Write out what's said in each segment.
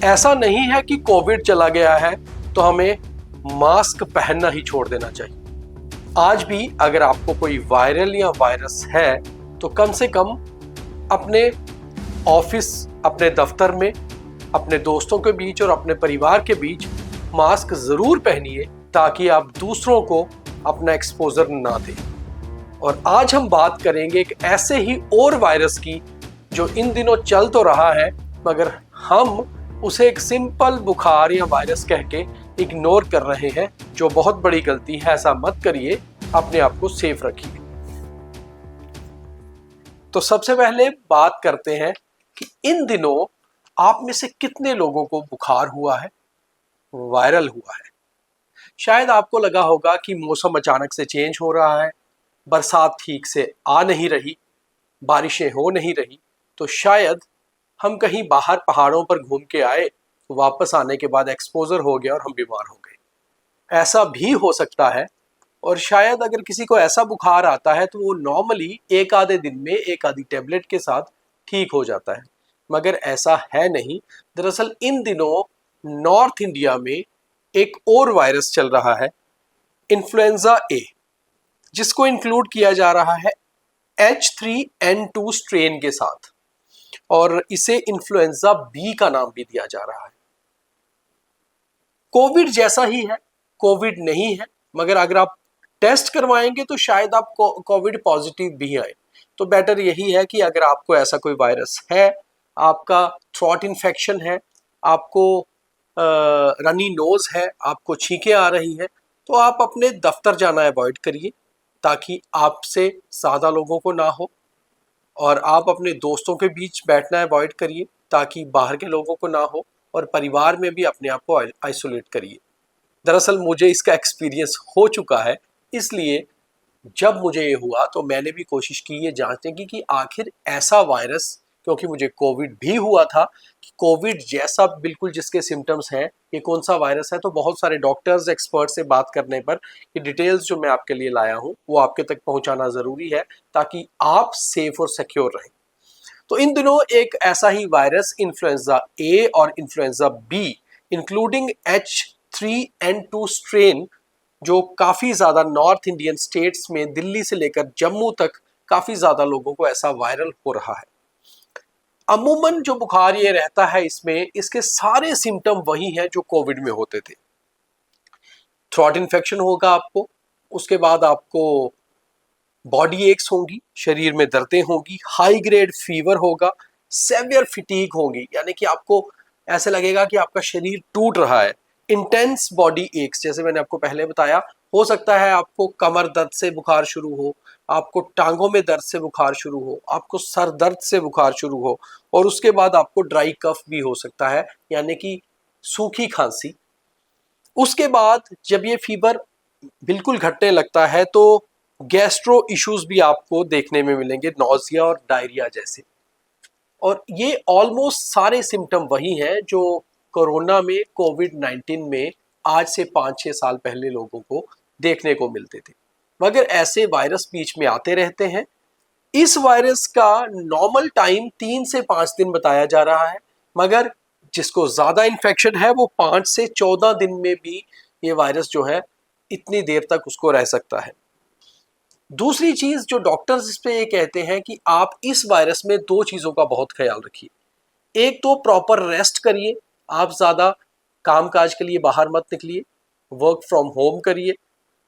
ऐसा नहीं है कि कोविड चला गया है तो हमें मास्क पहनना ही छोड़ देना चाहिए। आज भी अगर आपको कोई वायरल या वायरस है तो कम से कम अपने ऑफिस, अपने दफ्तर में, अपने दोस्तों के बीच और अपने परिवार के बीच मास्क जरूर पहनिए ताकि आप दूसरों को अपना एक्सपोजर ना दें। और आज हम बात करेंगे एक ऐसे ही और वायरस की जो इन दिनों चल तो रहा है मगर हम उसे एक सिंपल बुखार या वायरस कह के इग्नोर कर रहे हैं, जो बहुत बड़ी गलती है। ऐसा मत करिए, अपने आप को सेफ रखिए। तो सबसे पहले बात करते हैं कि इन दिनों आप में से कितने लोगों को बुखार हुआ है, वायरल हुआ है। शायद आपको लगा होगा कि मौसम अचानक से चेंज हो रहा है, बरसात ठीक से आ नहीं रही, बारिशें हो नहीं रही, तो शायद हम कहीं बाहर पहाड़ों पर घूम के आए, वापस आने के बाद एक्सपोजर हो गया और हम बीमार हो गए। ऐसा भी हो सकता है। और शायद अगर किसी को ऐसा बुखार आता है तो वो नॉर्मली एक आधे दिन में एक आधी टेबलेट के साथ ठीक हो जाता है, मगर ऐसा है नहीं। दरअसल इन दिनों नॉर्थ इंडिया में एक और वायरस चल रहा है, इन्फ्लुएंजा ए, जिसको इंक्लूड किया जा रहा है H3N2 स्ट्रेन के साथ, और इसे इन्फ्लुएंजा बी का नाम भी दिया जा रहा है। कोविड जैसा ही है, कोविड नहीं है, मगर अगर आप टेस्ट करवाएंगे तो शायद आप कोविड पॉजिटिव भी आए। तो बेटर यही है कि अगर आपको ऐसा कोई वायरस है, आपका थ्रोट इन्फेक्शन है, आपको रनी नोज है, आपको छींकें आ रही है, तो आप अपने दफ्तर जाना अवॉइड करिए ताकि आपसे ज़्यादा लोगों को ना हो। और आप अपने दोस्तों के बीच बैठना अवॉइड करिए ताकि बाहर के लोगों को ना हो। और परिवार में भी अपने आप को आइसोलेट करिए। दरअसल मुझे इसका एक्सपीरियंस हो चुका है, इसलिए जब मुझे ये हुआ तो मैंने भी कोशिश की ये जांचने की कि आखिर ऐसा वायरस, क्योंकि मुझे कोविड भी हुआ था, कि कोविड जैसा बिल्कुल जिसके सिम्टम्स हैं, ये कौन सा वायरस है। तो बहुत सारे डॉक्टर्स, एक्सपर्ट से बात करने पर ये डिटेल्स जो मैं आपके लिए लाया हूँ वो आपके तक पहुँचाना ज़रूरी है ताकि आप सेफ और सिक्योर रहें। तो इन दिनों एक ऐसा ही वायरस इन्फ्लुएंजा ए और influenza be including H3N2 strain, जो काफ़ी ज़्यादा नॉर्थ इंडियन स्टेट्स में दिल्ली से लेकर जम्मू तक काफ़ी ज़्यादा लोगों को ऐसा वायरल हो रहा है। अमूमन जो बुखार ये रहता है, इसमें इसके सारे सिम्टम वही हैं जो कोविड में होते थे। थ्रोट इन्फेक्शन होगा आपको, उसके बाद आपको बॉडी एक्स होंगी, शरीर में दर्दें होंगी, हाई ग्रेड फीवर होगा, सेवियर फिटीग होगी, यानी कि आपको ऐसे लगेगा कि आपका शरीर टूट रहा है। इंटेंस बॉडी एक्स, जैसे मैंने आपको पहले बताया, हो सकता है आपको कमर दर्द से बुखार शुरू हो, आपको टांगों में दर्द से बुखार शुरू हो, आपको सर दर्द से बुखार शुरू हो, और उसके बाद आपको ड्राई कफ भी हो सकता है, यानी कि सूखी खांसी। उसके बाद जब ये फीवर बिल्कुल घटने लगता है तो गैस्ट्रो इश्यूज भी आपको देखने में मिलेंगे, नौजिया और डायरिया जैसे। और ये ऑलमोस्ट सारे सिम्टम वही हैं जो कोरोना में, कोविड-19 में आज से 5-6 साल पहले लोगों को देखने को मिलते थे। मगर ऐसे वायरस बीच में आते रहते हैं। इस वायरस का नॉर्मल टाइम 3 से 5 दिन बताया जा रहा है, मगर जिसको ज़्यादा इन्फेक्शन है वो 5 से 14 दिन में भी ये वायरस जो है इतनी देर तक उसको रह सकता है। दूसरी चीज़ जो डॉक्टर्स इस पे ये कहते हैं कि आप इस वायरस में 2 चीज़ों का बहुत ख्याल रखिए। एक तो प्रॉपर रेस्ट करिए, आप ज़्यादा काम काज के लिए बाहर मत निकलिए, वर्क फ्रॉम होम करिए।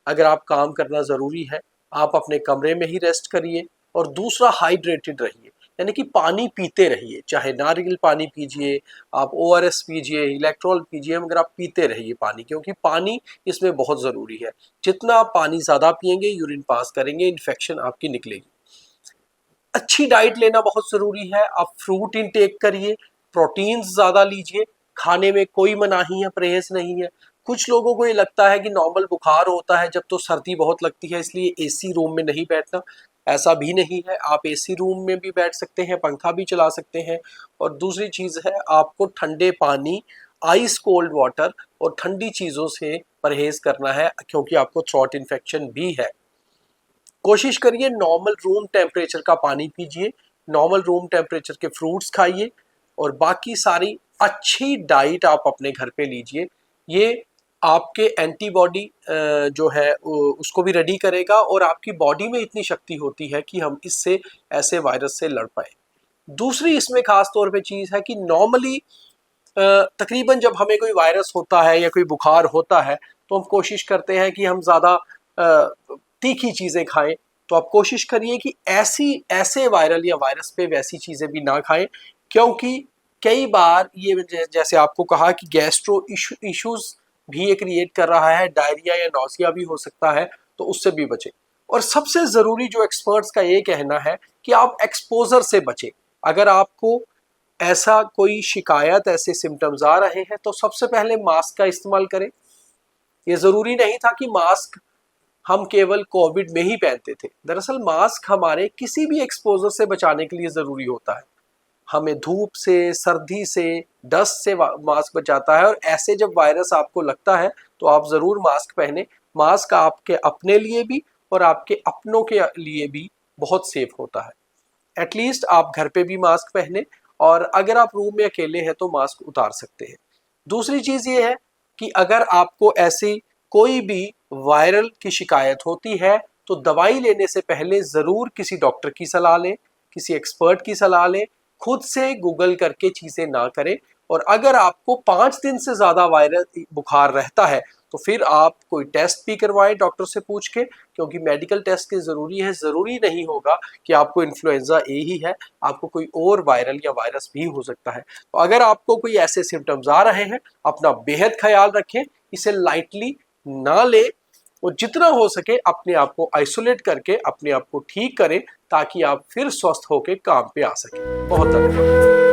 अगर आप काम करना ज़रूरी है, आप अपने कमरे में ही रेस्ट करिए। और दूसरा, हाइड्रेटेड रहिए, यानी कि पानी पीते रहिए, चाहे नारियल पानी पीजिए, आप ORS पीजिए, इलेक्ट्रॉल पीजिए, मगर आप पीते रहिए पानी, क्योंकि पानी इसमें बहुत ज़रूरी है। जितना आप पानी ज़्यादा पिएंगे, यूरिन पास करेंगे, इन्फेक्शन आपकी निकलेगी। अच्छी डाइट लेना बहुत ज़रूरी है, आप फ्रूट इनटेक करिए, प्रोटीन्स ज़्यादा लीजिए, खाने में कोई मनाही है, परहेज़ नहीं है। कुछ लोगों को ये लगता है कि नॉर्मल बुखार होता है जब तो सर्दी बहुत लगती है, इसलिए AC रूम में नहीं बैठना। ऐसा भी नहीं है, आप AC रूम में भी बैठ सकते हैं, पंखा भी चला सकते हैं। और दूसरी चीज़ है, आपको ठंडे पानी, आइस कोल्ड वाटर और ठंडी चीज़ों से परहेज़ करना है, क्योंकि आपको थ्रोट इन्फेक्शन भी है। कोशिश करिए नॉर्मल रूम टेम्परेचर का पानी पीजिए, नॉर्मल रूम टेम्परेचर के फ्रूट्स खाइए, और बाकी सारी अच्छी डाइट आप अपने घर पे लीजिए, ये आपके एंटीबॉडी जो है उसको भी रेडी करेगा और आपकी बॉडी में इतनी शक्ति होती है कि हम इससे ऐसे वायरस से लड़ पाए। दूसरी इसमें खास तौर पे चीज़ है कि नॉर्मली तकरीबन जब हमें कोई वायरस होता है या कोई बुखार होता है तो हम कोशिश करते हैं कि हम ज़्यादा तीखी चीज़ें खाएं। तो आप कोशिश करिए कि ऐसे वायरल या वायरस पे वैसी चीज़ें भी ना खाएं, क्योंकि कई बार ये जैसे आपको कहा कि गैस्ट्रो इश्यूज भी ये क्रिएट कर रहा है, डायरिया या नौसिया भी हो सकता है, तो उससे भी बचें। और सबसे ज़रूरी जो एक्सपर्ट्स का ये कहना है कि आप एक्सपोजर से बचें। अगर आपको ऐसा कोई शिकायत, ऐसे सिम्टम्स आ रहे हैं तो सबसे पहले मास्क का इस्तेमाल करें। ये ज़रूरी नहीं था कि मास्क हम केवल कोविड में ही पहनते थे। दरअसल मास्क हमारे किसी भी एक्सपोजर से बचाने के लिए ज़रूरी होता है। हमें धूप से, सर्दी से, डस्ट से मास्क बचाता है, और ऐसे जब वायरस आपको लगता है तो आप ज़रूर मास्क पहने। मास्क आपके अपने लिए भी और आपके अपनों के लिए भी बहुत सेफ होता है। एटलीस्ट आप घर पे भी मास्क पहने, और अगर आप रूम में अकेले हैं तो मास्क उतार सकते हैं। दूसरी चीज़ ये है कि अगर आपको ऐसी कोई भी वायरल की शिकायत होती है तो दवाई लेने से पहले ज़रूर किसी डॉक्टर की सलाह लें, किसी एक्सपर्ट की सलाह लें। खुद से गूगल करके चीज़ें ना करें। और अगर आपको 5 दिन से ज़्यादा वायरल बुखार रहता है तो फिर आप कोई टेस्ट भी करवाएं डॉक्टर से पूछ के, क्योंकि मेडिकल टेस्ट के ज़रूरी है। ज़रूरी नहीं होगा कि आपको इन्फ्लुएंजा ए ही है, आपको कोई और वायरल या वायरस भी हो सकता है। तो अगर आपको कोई ऐसे सिम्टम्स आ रहे हैं, अपना बेहद ख्याल रखें, इसे लाइटली ना लें, और जितना हो सके अपने आप को आइसोलेट करके अपने आप को ठीक करें ताकि आप फिर स्वस्थ होकर काम पे आ सकें। बहुत धन्यवाद।